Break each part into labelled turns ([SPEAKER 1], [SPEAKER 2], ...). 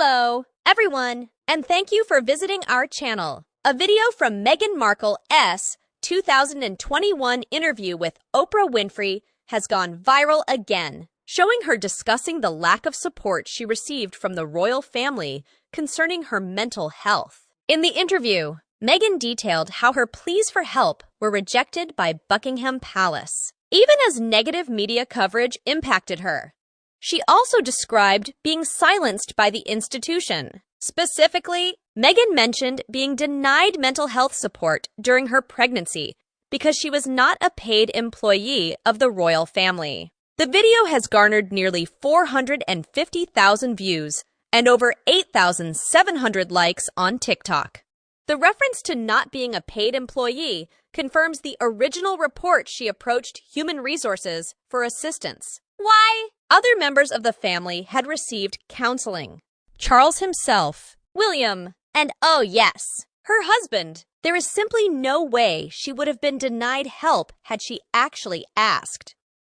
[SPEAKER 1] Hello, everyone, and thank you for visiting our channel. A video from Meghan Markle's 2021 interview with Oprah Winfrey has gone viral again, showing her discussing the lack of support she received from the royal family concerning her mental health. In the interview, Meghan detailed how her pleas for help were rejected by Buckingham Palace, even as negative media coverage impacted her. She also described being silenced by the institution. Specifically, Meghan mentioned being denied mental health support during her pregnancy because she was not a paid employee of the royal family. The video has garnered nearly 450,000 views and over 8,700 likes on TikTok. The reference to not being a paid employee confirms the original report she approached Human Resources for assistance. Why? Other members of the family had received counseling. Charles himself, William, and oh yes, her husband. There is simply no way she would have been denied help had she actually asked.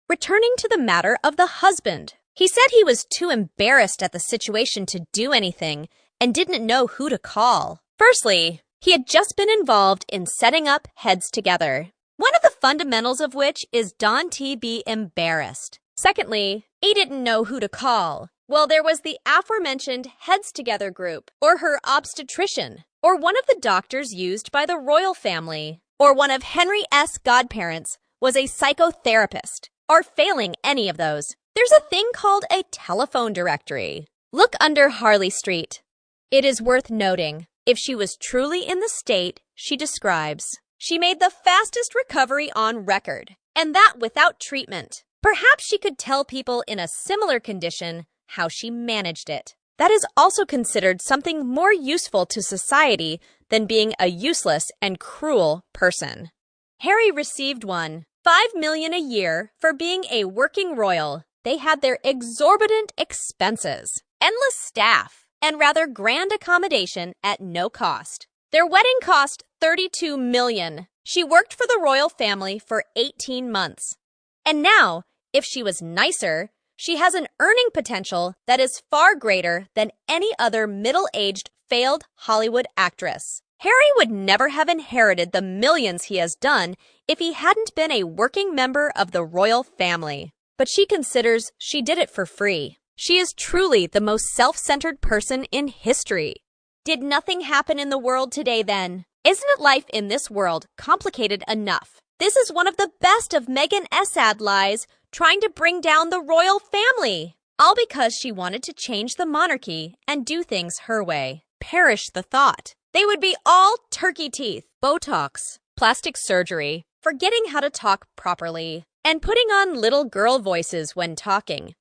[SPEAKER 1] Returning to the matter of the husband, he said he was too embarrassed at the situation to do anything and didn't know who to call. Firstly, he had just been involved in setting up Heads Together, one of the fundamentals of which is don't be embarrassed. Secondly, he didn't know who to call. Well, there was the aforementioned Heads Together group, or her obstetrician, or one of the doctors used by the royal family, or one of Henry's godparents was a psychotherapist, or failing any of those. There's a thing called a telephone directory. Look under Harley Street. It is worth noting, if she was truly in the state she describes, she made the fastest recovery on record, and that without treatment. Perhaps she could tell people in a similar condition how she managed it. That is also considered something more useful to society than being a useless and cruel person. Harry received $5 million a year for being a working royal. They had their exorbitant expenses, endless staff, and rather grand accommodation at no cost. Their wedding cost $32 million. She worked for the royal family for 18 months. And now, if she was nicer, she has an earning potential that is far greater than any other middle-aged failed Hollywood actress. Harry would never have inherited the millions he has done if he hadn't been a working member of the royal family. But she considers she did it for free. She is truly the most self-centered person in history. Did nothing happen in the world today then? Isn't it life in this world complicated enough? This is one of the best of Meghan's lies, trying to bring down the royal family, all because she wanted to change the monarchy and do things her way. Perish the thought. They would be all turkey teeth, Botox, plastic surgery, forgetting how to talk properly, and putting on little girl voices when talking.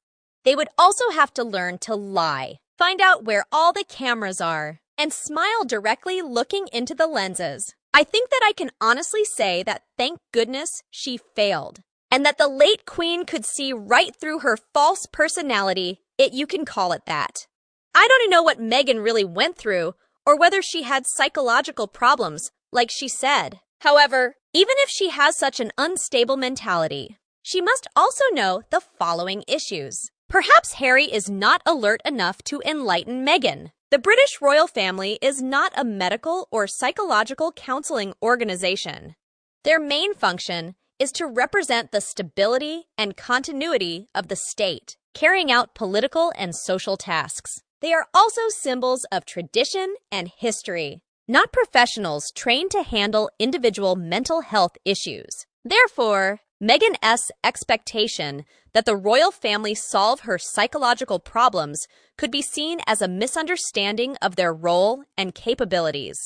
[SPEAKER 1] They would also have to learn to lie, find out where all the cameras are, and smile directly looking into the lenses. I think that I can honestly say that thank goodness she failed, and that the late queen could see right through her false personality, you can call it that. I don't know what Meghan really went through, or whether she had psychological problems, like she said. However, even if she has such an unstable mentality, she must also know the following issues. Perhaps Harry is not alert enough to enlighten Meghan. The British royal family is not a medical or psychological counseling organization. Their main function is to represent the stability and continuity of the state, carrying out political and social tasks. They are also symbols of tradition and history, not professionals trained to handle individual mental health issues. Therefore, Meghan's expectation that the royal family solve her psychological problems could be seen as a misunderstanding of their role and capabilities.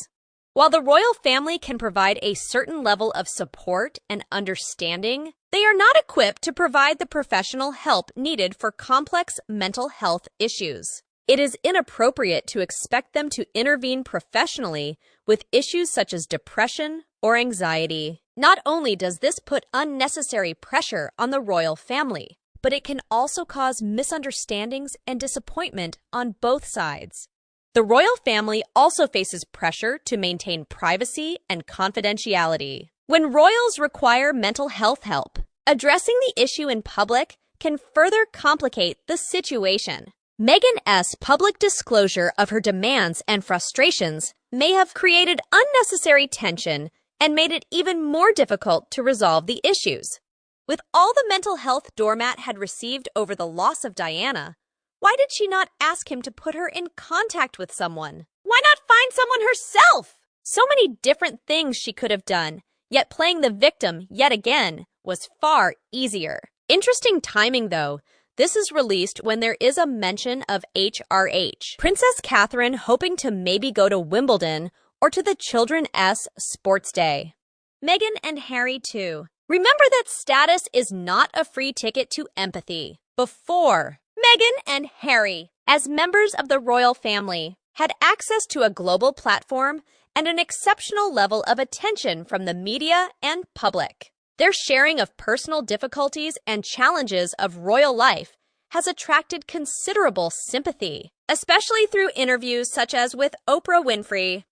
[SPEAKER 1] While the royal family can provide a certain level of support and understanding, they are not equipped to provide the professional help needed for complex mental health issues. It is inappropriate to expect them to intervene professionally with issues such as depression or anxiety. Not only does this put unnecessary pressure on the royal family, but it can also cause misunderstandings and disappointment on both sides. The royal family also faces pressure to maintain privacy and confidentiality. When royals require mental health help, addressing the issue in public can further complicate the situation. Meghan's public disclosure of her demands and frustrations may have created unnecessary tension and made it even more difficult to resolve the issues. With all the mental health doormat had received over the loss of Diana, why did she not ask him to put her in contact with someone? Why not find someone herself? So many different things she could have done, yet playing the victim yet again was far easier. Interesting timing, though. This is released when there is a mention of HRH. Princess Catherine hoping to maybe go to Wimbledon or to the Children's Sports Day. Meghan and Harry, too. Remember that status is not a free ticket to empathy. Before, Meghan and Harry, as members of the royal family, had access to a global platform and an exceptional level of attention from the media and public. Their sharing of personal difficulties and challenges of royal life has attracted considerable sympathy, especially through interviews such as with Oprah Winfrey.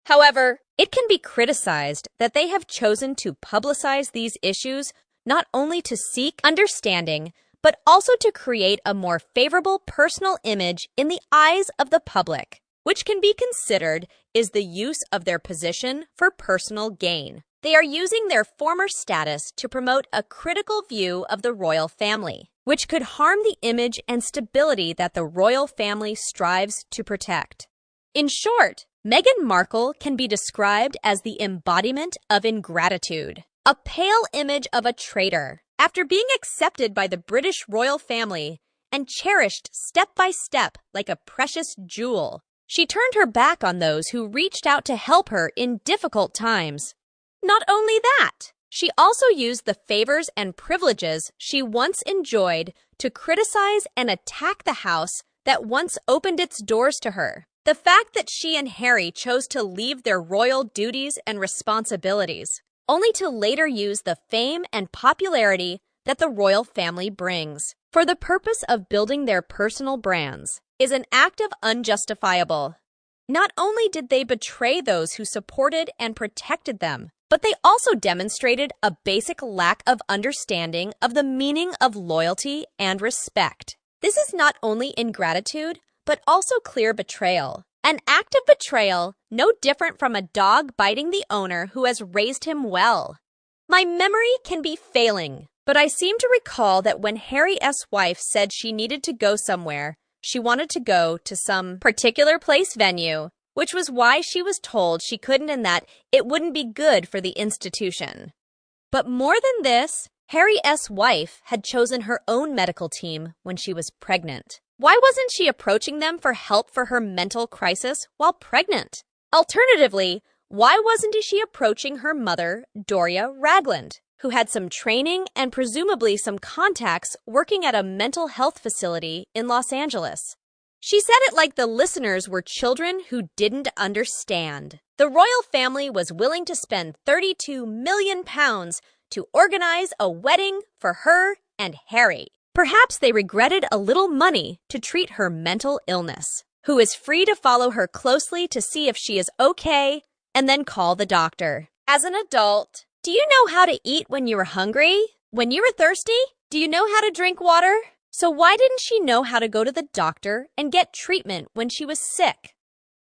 [SPEAKER 1] However, it can be criticized that they have chosen to publicize these issues not only to seek understanding, but also to create a more favorable personal image in the eyes of the public, which can be considered is the use of their position for personal gain. They are using their former status to promote a critical view of the royal family, which could harm the image and stability that the royal family strives to protect. In short, Meghan Markle can be described as the embodiment of ingratitude, a pale image of a traitor. After being accepted by the British royal family and cherished step by step like a precious jewel, she turned her back on those who reached out to help her in difficult times. Not only that, she also used the favors and privileges she once enjoyed to criticize and attack the house that once opened its doors to her. The fact that she and Harry chose to leave their royal duties and responsibilities, only to later use the fame and popularity that the royal family brings for the purpose of building their personal brands, is an act of unjustifiable. Not only did they betray those who supported and protected them, but they also demonstrated a basic lack of understanding of the meaning of loyalty and respect. This is not only ingratitude, but also clear betrayal. An act of betrayal no different from a dog biting the owner who has raised him well. My memory can be failing, but I seem to recall that when Harry's wife said she needed to go somewhere, she wanted to go to some particular place venue, which was why she was told she couldn't and that it wouldn't be good for the institution. But more than this, Harry's wife had chosen her own medical team when she was pregnant. Why wasn't she approaching them for help for her mental crisis while pregnant? Alternatively, why wasn't she approaching her mother, Doria Ragland, who had some training and presumably some contacts working at a mental health facility in Los Angeles? She said it like the listeners were children who didn't understand. The royal family was willing to spend £32 million to organize a wedding for her and Harry. Perhaps they regretted a little money to treat her mental illness, who is free to follow her closely to see if she is okay and then call the doctor. As an adult, do you know how to eat when you were hungry? When you were thirsty? Do you know how to drink water? So why didn't she know how to go to the doctor and get treatment when she was sick?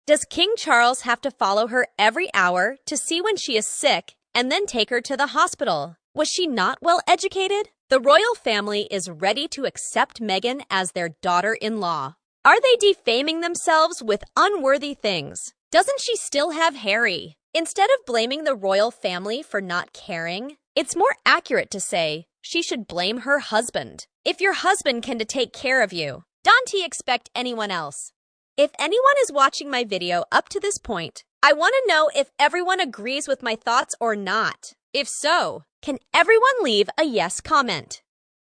[SPEAKER 1] Does King Charles have to follow her every hour to see when she is sick and then take her to the hospital? Was she not well educated? The royal family is ready to accept Meghan as their daughter-in-law. Are they defaming themselves with unworthy things? Doesn't she still have Harry? Instead of blaming the royal family for not caring, it's more accurate to say she should blame her husband. If your husband can take care of you, don't he expect anyone else? If anyone is watching my video up to this point, I want to know if everyone agrees with my thoughts or not. If so, can everyone leave a yes comment?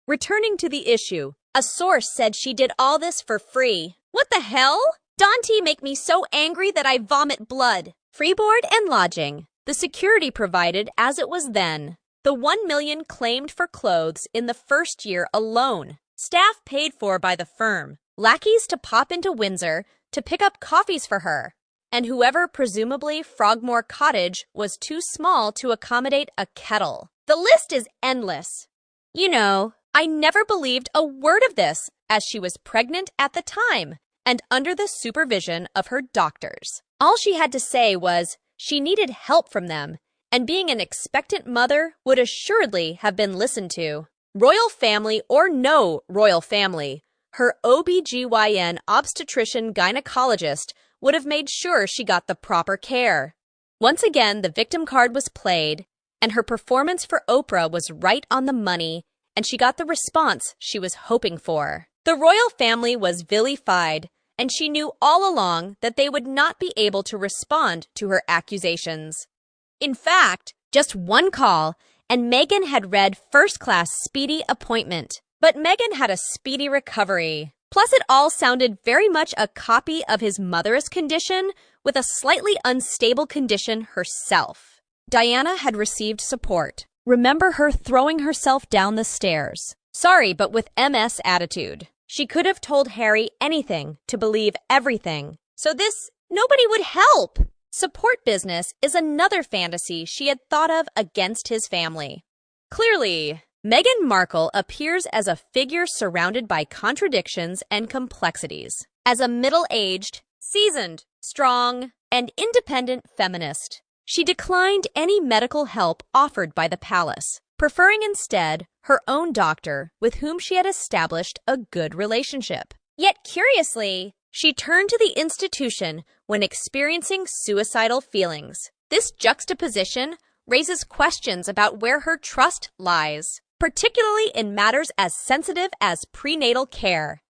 [SPEAKER 1] Returning to the issue, a source said she did all this for free. What the hell? Dante make me so angry that I vomit blood. Free board and lodging. The security provided as it was then. The $1 million claimed for clothes in the first year alone. Staff paid for by the firm. Lackeys to pop into Windsor to pick up coffees for her. And whoever presumably Frogmore Cottage was too small to accommodate a kettle. The list is endless. You know, I never believed a word of this as she was pregnant at the time and under the supervision of her doctors. All she had to say was she needed help from them, and being an expectant mother would assuredly have been listened to. Royal family or no royal family, her OBGYN obstetrician gynecologist would have made sure she got the proper care. Once again, the victim card was played, and her performance for Oprah was right on the money, and she got the response she was hoping for. The royal family was vilified, and she knew all along that they would not be able to respond to her accusations. In fact, just one call, and Meghan had read first-class speedy appointment. But Meghan had a speedy recovery. Plus, it all sounded very much a copy of his mother's condition with a slightly unstable condition herself. Diana had received support. Remember her throwing herself down the stairs. Sorry, but with MS attitude. She could have told Harry anything to believe everything. So this, nobody would help. Support business is another fantasy she had thought of against his family. Clearly, Meghan Markle appears as a figure surrounded by contradictions and complexities. As a middle-aged, seasoned, strong, and independent feminist, she declined any medical help offered by the palace, preferring instead her own doctor with whom she had established a good relationship. Yet curiously, she turned to the institution when experiencing suicidal feelings. This juxtaposition raises questions about where her trust lies, particularly in matters as sensitive as prenatal care.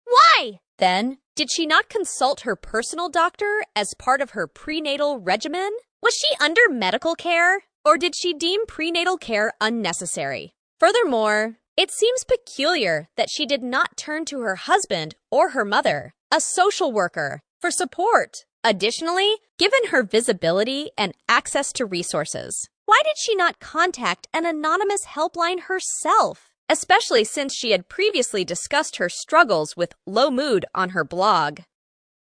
[SPEAKER 1] Why, then, did she not consult her personal doctor as part of her prenatal regimen? Was she under medical care, or did she deem prenatal care unnecessary? Furthermore, it seems peculiar that she did not turn to her husband or her mother, a social worker, for support. Additionally, given her visibility and access to resources, why did she not contact an anonymous helpline herself, especially since she had previously discussed her struggles with low mood on her blog?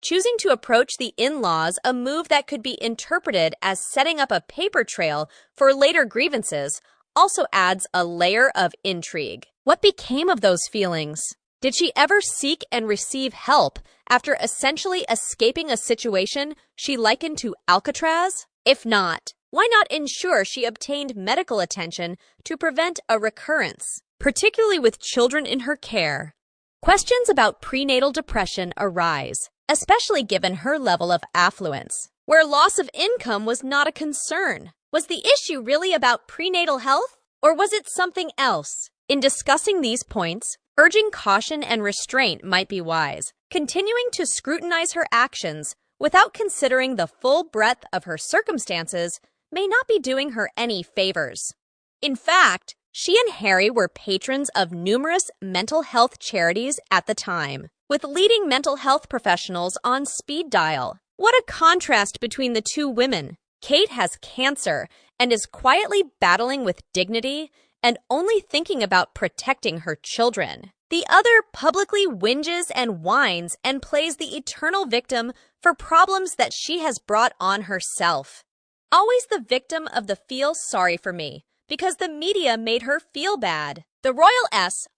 [SPEAKER 1] Choosing to approach the in-laws, a move that could be interpreted as setting up a paper trail for later grievances, also adds a layer of intrigue. What became of those feelings? Did she ever seek and receive help after essentially escaping a situation she likened to Alcatraz? If not, why not ensure she obtained medical attention to prevent a recurrence, particularly with children in her care? Questions about prenatal depression arise, especially given her level of affluence, where loss of income was not a concern. Was the issue really about prenatal health, or was it something else? In discussing these points, urging caution and restraint might be wise. Continuing to scrutinize her actions without considering the full breadth of her circumstances may not be doing her any favors. In fact, she and Harry were patrons of numerous mental health charities at the time, with leading mental health professionals on speed dial. What a contrast between the two women. Kate has cancer and is quietly battling with dignity and only thinking about protecting her children. The other publicly whinges and whines and plays the eternal victim for problems that she has brought on herself. Always the victim of the feel sorry for me, because the media made her feel bad. The royal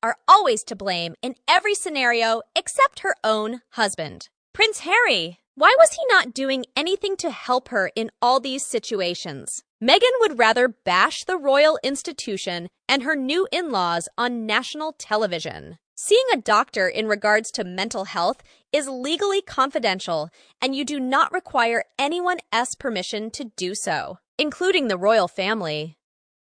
[SPEAKER 1] are always to blame in every scenario except her own husband. Prince Harry, why was he not doing anything to help her in all these situations? Meghan would rather bash the royal institution and her new in-laws on national television. Seeing a doctor in regards to mental health is legally confidential, and you do not require anyone's permission to do so, including the royal family.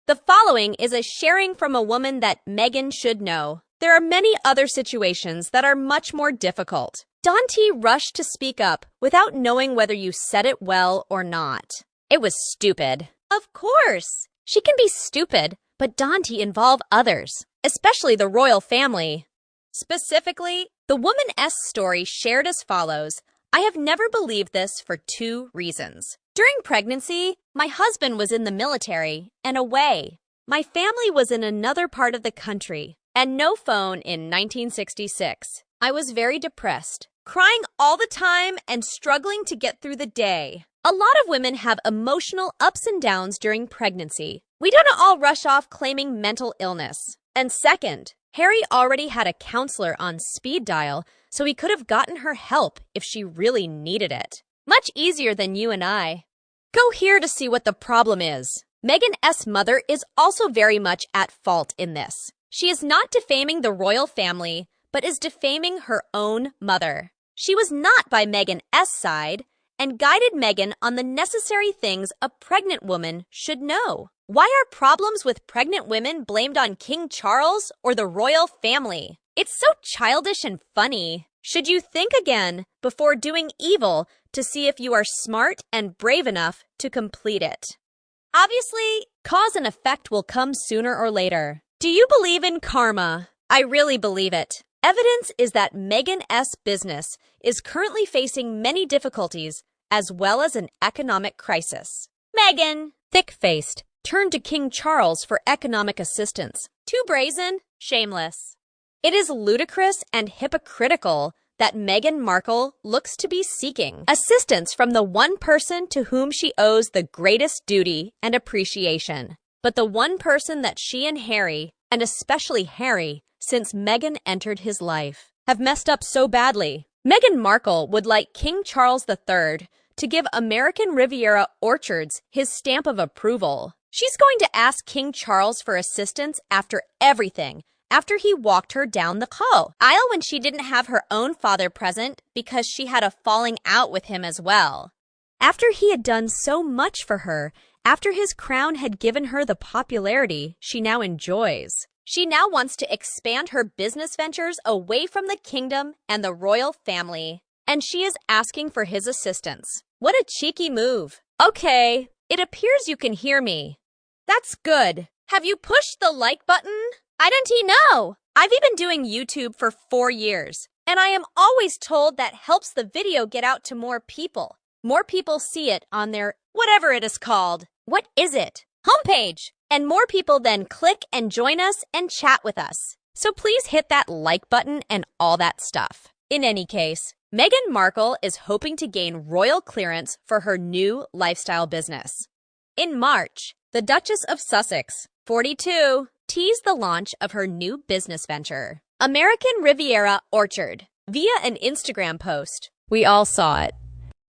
[SPEAKER 1] The following is a sharing from a woman that Meghan should know. There are many other situations that are much more difficult. Dante rushed to speak up without knowing whether you said it well or not. It was stupid. Of course, she can be stupid, but Dante involve others, especially the royal family. Specifically, the woman's story shared as follows. I have never believed this for 2 reasons. During pregnancy, my husband was in the military and away. My family was in another part of the country and no phone in 1966. I was very depressed, crying all the time and struggling to get through the day. A lot of women have emotional ups and downs during pregnancy. We don't all rush off claiming mental illness. And second, Harry already had a counselor on speed dial, so he could have gotten her help if she really needed it. Much easier than you and I. Go here to see what the problem is. Meghan's mother is also very much at fault in this. She is not defaming the royal family, but is defaming her own mother. She was not by Meghan's side and guided Meghan on the necessary things a pregnant woman should know. Why are problems with pregnant women blamed on King Charles or the royal family? It's so childish and funny. Should you think again before doing evil to see if you are smart and brave enough to complete it? Obviously, cause and effect will come sooner or later. Do you believe in karma? I really believe it. Evidence is that Meghan's business is currently facing many difficulties as well as an economic crisis. Meghan, thick-faced, turned to King Charles for economic assistance. Too brazen, shameless. It is ludicrous and hypocritical that Meghan Markle looks to be seeking assistance from the one person to whom she owes the greatest duty and appreciation. But the one person that she and Harry, and especially Harry, since Meghan entered his life, have messed up so badly. Meghan Markle would like King Charles III to give American Riviera Orchards his stamp of approval. She's going to ask King Charles for assistance after everything, after he walked her down the aisle when she didn't have her own father present because she had a falling out with him as well. After he had done so much for her, after his crown had given her the popularity she now enjoys. She now wants to expand her business ventures away from the kingdom and the royal family, and she is asking for his assistance. What a cheeky move. Okay, it appears you can hear me. That's good. Have you pushed the like button? I don't know. I've been doing YouTube for 4 years, and I am always told that helps the video get out to more people. More people see it on their whatever it is called. What is it? Homepage. And more people then click and join us and chat with us. So please hit that like button and all that stuff. In any case, Meghan Markle is hoping to gain royal clearance for her new lifestyle business. In March, the Duchess of Sussex, 42, teased the launch of her new business venture, American Riviera Orchard, via an Instagram post. We all saw it.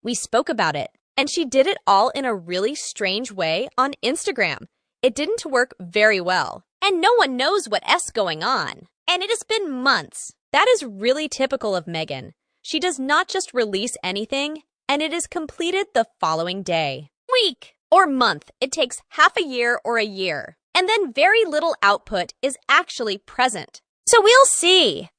[SPEAKER 1] We spoke about it, and she did it all in a really strange way on Instagram. It didn't work very well, and no one knows what's going on. And it has been months. That is really typical of Meghan. She does not just release anything, and it is completed the following day, week, or month. It takes half a year or a year, and then very little output is actually present. So we'll see.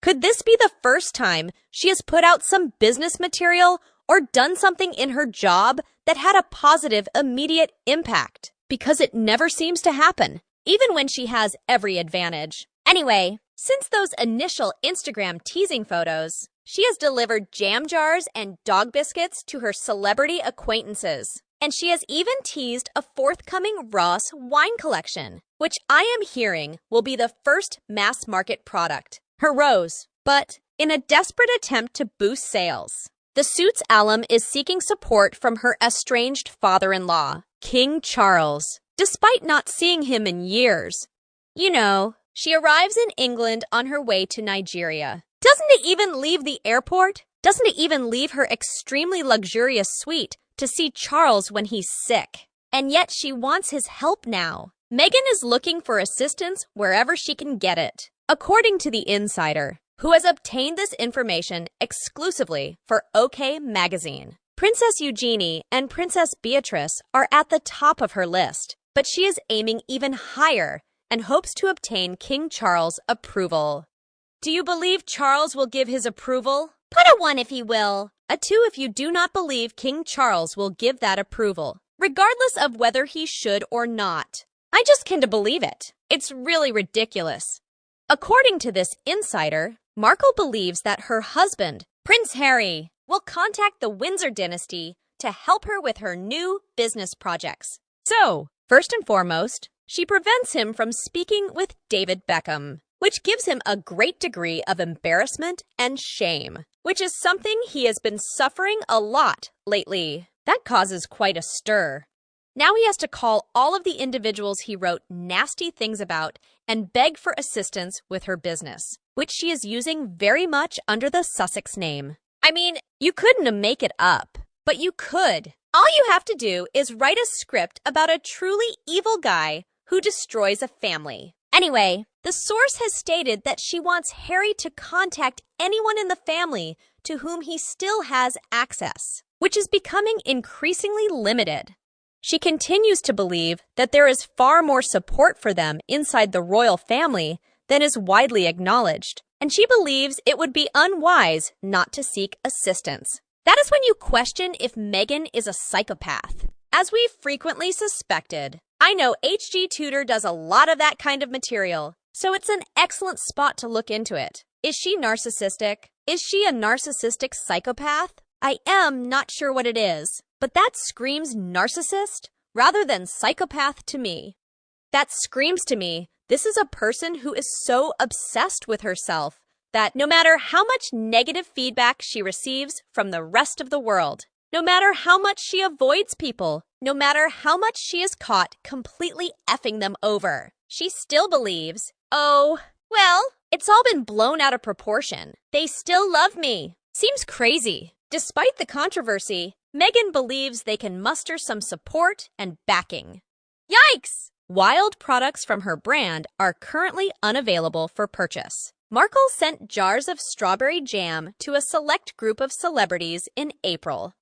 [SPEAKER 1] Could this be the first time she has put out some business material or done something in her job that had a positive, immediate impact? Because it never seems to happen, even when she has every advantage. Anyway, since those initial Instagram teasing photos, she has delivered jam jars and dog biscuits to her celebrity acquaintances. And she has even teased a forthcoming Ross wine collection, which I am hearing will be the first mass market product, her rose, but in a desperate attempt to boost sales. The Suits alum is seeking support from her estranged father-in-law, King Charles, despite not seeing him in years. You know, she arrives in England on her way to Nigeria. Doesn't it even leave the airport? Doesn't it even leave her extremely luxurious suite to see Charles when he's sick? And yet she wants his help now. Meghan is looking for assistance wherever she can get it. According to The Insider, who has obtained this information exclusively for OK Magazine, Princess Eugenie and Princess Beatrice are at the top of her list, but she is aiming even higher and hopes to obtain King Charles' approval. Do you believe Charles will give his approval? Put a 1 if he will. A 2 if you do not believe King Charles will give that approval, regardless of whether he should or not. I just can't believe it. It's really ridiculous. According to this insider, Markle believes that her husband, Prince Harry, will contact the Windsor dynasty to help her with her new business projects. So, first and foremost, she prevents him from speaking with David Beckham, which gives him a great degree of embarrassment and shame, which is something he has been suffering a lot lately. That causes quite a stir. Now he has to call all of the individuals he wrote nasty things about and beg for assistance with her business, which she is using very much under the Sussex name. I mean, you couldn't make it up, but you could. All you have to do is write a script about a truly evil guy who destroys a family. Anyway, the source has stated that she wants Harry to contact anyone in the family to whom he still has access, which is becoming increasingly limited. She continues to believe that there is far more support for them inside the royal family than is widely acknowledged, and she believes it would be unwise not to seek assistance. That is when you question if Meghan is a psychopath. As we frequently suspected, I know H.G. Tudor does a lot of that kind of material, so it's an excellent spot to look into it. Is she narcissistic? Is she a narcissistic psychopath? I am not sure what it is, but that screams narcissist rather than psychopath to me. That screams to me this is a person who is so obsessed with herself that no matter how much negative feedback she receives from the rest of the world, no matter how much she avoids people, no matter how much she is caught completely effing them over, she still believes, oh, well, it's all been blown out of proportion. They still love me. Seems crazy. Despite the controversy, Meghan believes they can muster some support and backing. Yikes! Wild products from her brand are currently unavailable for purchase. Markle sent jars of strawberry jam to a select group of celebrities in April.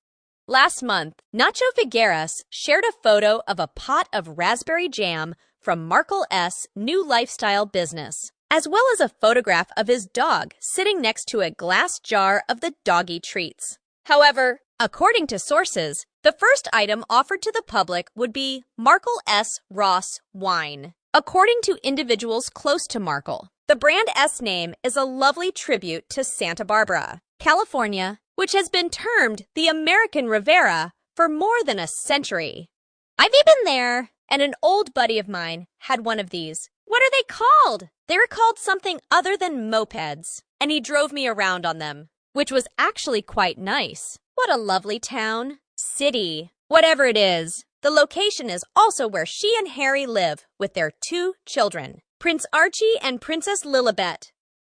[SPEAKER 1] Last month, Nacho Figueras shared a photo of a pot of raspberry jam from Markle's new lifestyle business, as well as a photograph of his dog sitting next to a glass jar of the doggy treats. However, according to sources, the first item offered to the public would be Markle's Ross wine. According to individuals close to Markle, the brand S name is a lovely tribute to Santa Barbara, California, which has been termed the American Riviera for more than a century. I've been there, and an old buddy of mine had one of these. What are they called? They were called something other than mopeds, and he drove me around on them, which was actually quite nice. What a lovely town, city, whatever it is. The location is also where she and Harry live with their 2 children, Prince Archie and Princess Lilibet.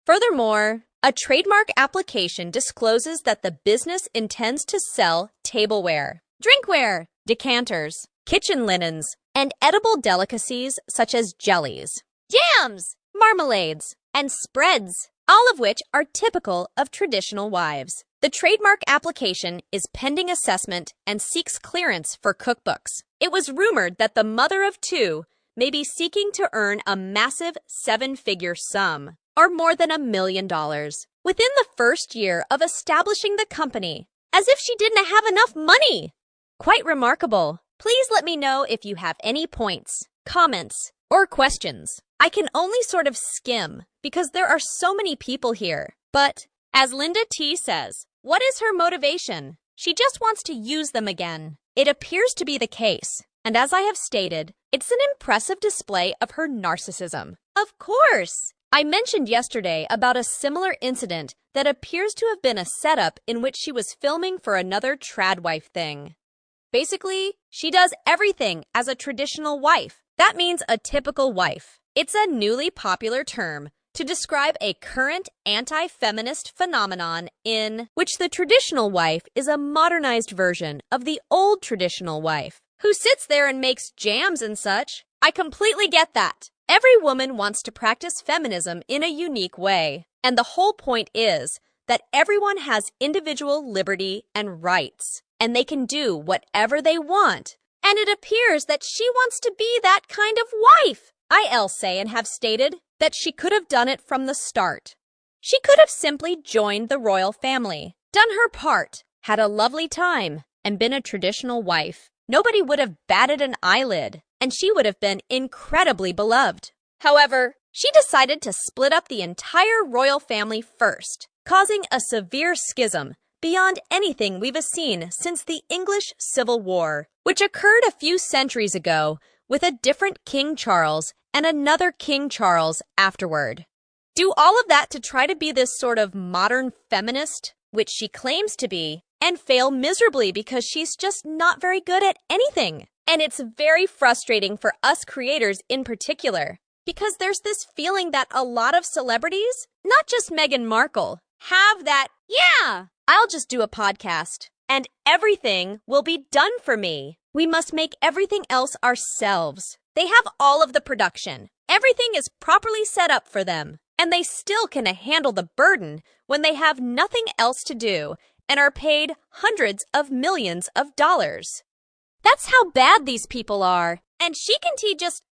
[SPEAKER 1] Furthermore, a trademark application discloses that the business intends to sell tableware, drinkware, decanters, kitchen linens, and edible delicacies such as jellies, jams, marmalades, and spreads, all of which are typical of traditional wives. The trademark application is pending assessment and seeks clearance for cookbooks. It was rumored that the mother of 2 may be seeking to earn a massive 7-figure sum, or more than $1 million, within the first year of establishing the company, as if she didn't have enough money. Quite remarkable. Please let me know if you have any points, comments, or questions. I can only sort of skim because there are so many people here. But, as Linda T says, what is her motivation? She just wants to use them again. It appears to be the case, and as I have stated, it's an impressive display of her narcissism. Of course! I mentioned yesterday about a similar incident that appears to have been a setup in which she was filming for another tradwife thing. Basically, she does everything as a traditional wife. That means a typical wife. It's a newly popular term to describe a current anti-feminist phenomenon in which the traditional wife is a modernized version of the old traditional wife, who sits there and makes jams and such. I completely get that. Every woman wants to practice feminism in a unique way, and the whole point is that everyone has individual liberty and rights, and they can do whatever they want. And it appears that she wants to be that kind of wife. I'll say and have stated that she could have done it from the start. She could have simply joined the royal family, done her part, had a lovely time, and been a traditional wife. Nobody would have batted an eyelid, and she would have been incredibly beloved. However, she decided to split up the entire royal family first, causing a severe schism beyond anything we've seen since the English Civil War, which occurred a few centuries ago with a different King Charles and another King Charles afterward. Do all of that to try to be this sort of modern feminist, which she claims to be, and fail miserably because she's just not very good at anything. And it's very frustrating for us creators in particular, because there's this feeling that a lot of celebrities, not just Meghan Markle, have that, yeah, I'll just do a podcast, and everything will be done for me. We must make everything else ourselves. They have all of the production. Everything is properly set up for them, and they still can handle the burden when they have nothing else to do and are paid hundreds of millions of dollars. That's how bad these people are. And she can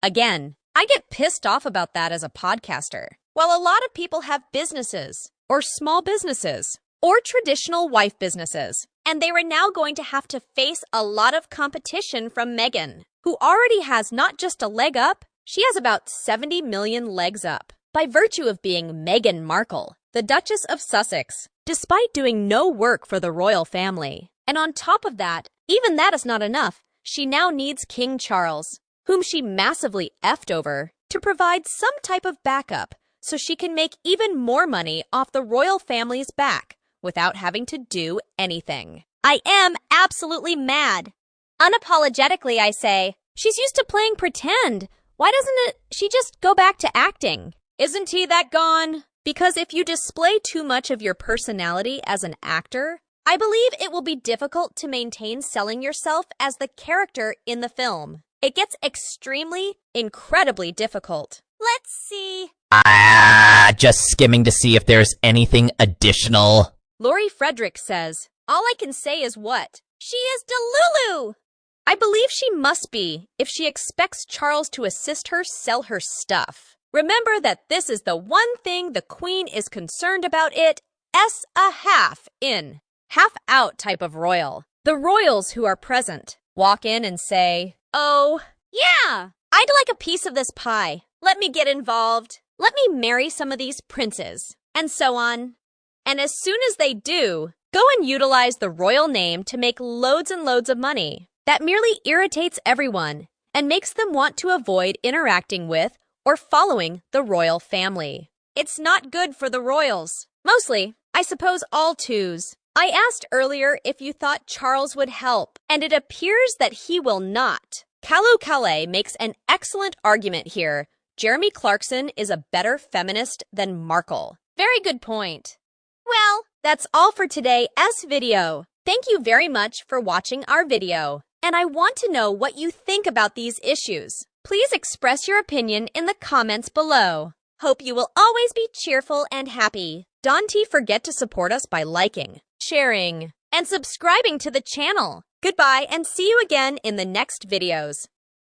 [SPEAKER 1] again, I get pissed off about that as a podcaster. While a lot of people have businesses, or small businesses, or traditional wife businesses, and they are now going to have to face a lot of competition from Meghan, who already has not just a leg up, she has about 70 million legs up, by virtue of being Meghan Markle, the Duchess of Sussex, despite doing no work for the royal family. And on top of that, even that is not enough. She now needs King Charles, whom she massively effed over, to provide some type of backup so she can make even more money off the royal family's back without having to do anything. I am absolutely mad. Unapologetically, I say, she's used to playing pretend. Why doesn't she just go back to acting? Isn't he that gone? Because if you display too much of your personality as an actor, I believe it will be difficult to maintain selling yourself as the character in the film. It gets incredibly difficult. Let's see.
[SPEAKER 2] Just skimming to see if there's anything additional.
[SPEAKER 1] Lori Frederick says, all I can say is what? She is Delulu! I believe she must be if she expects Charles to assist her sell her stuff. Remember that this is the one thing the Queen is concerned about a half-out type of royal. The royals who are present walk in and say, oh, yeah, I'd like a piece of this pie. Let me get involved. Let me marry some of these princes, and so on. And as soon as they do, go and utilize the royal name to make loads and loads of money. That merely irritates everyone and makes them want to avoid interacting with or following the royal family. It's not good for the royals. Mostly, I suppose all twos. I asked earlier if you thought Charles would help, and it appears that he will not. Kalu Calais makes an excellent argument here. Jeremy Clarkson is a better feminist than Markle. Very good point. Well, that's all for today's video. Thank you very much for watching our video. And I want to know what you think about these issues. Please express your opinion in the comments below. Hope you will always be cheerful and happy. Don't forget to support us by liking, sharing, and subscribing to the channel. Goodbye and see you again in the next videos.